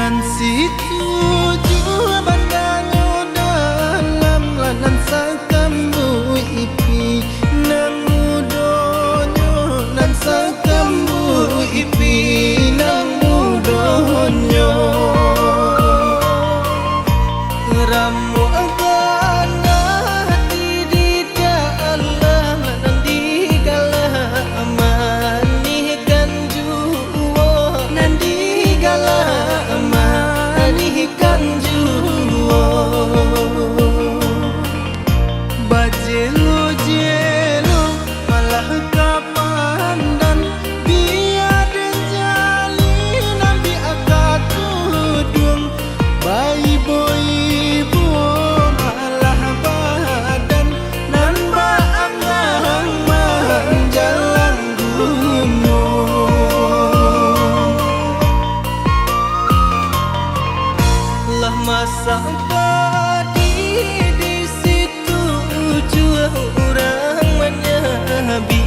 nan situju bandanyo dalam lanan sakambu ipi nang mudonyo nan sakambu ipi nang mudonyo ramu agana hati di Allah nan digala amanikan juwo nan digala amanikan juwo bajelo jelo malah kapandan biar jali nabi akatudung bayi boy masa di situ jua orang menyabi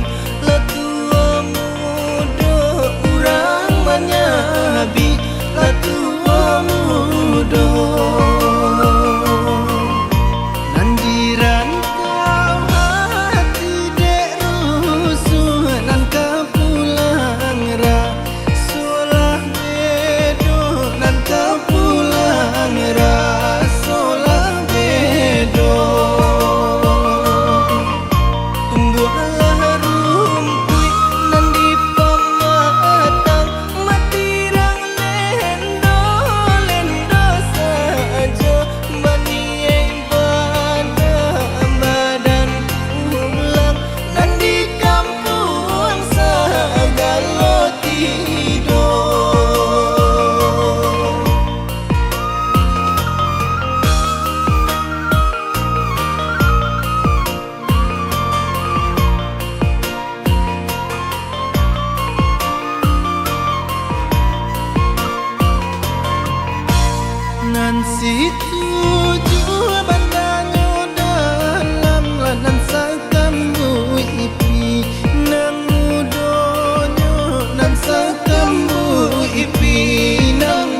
la tua muda orang menyabi la tua muda nandiran kau hati dek rusuh nan kau pulang ra solah bedo nan kau pulang ra nan situju bandanyo dalam lanan sakambu ipi nang mudonyo nan sakambu ipi nang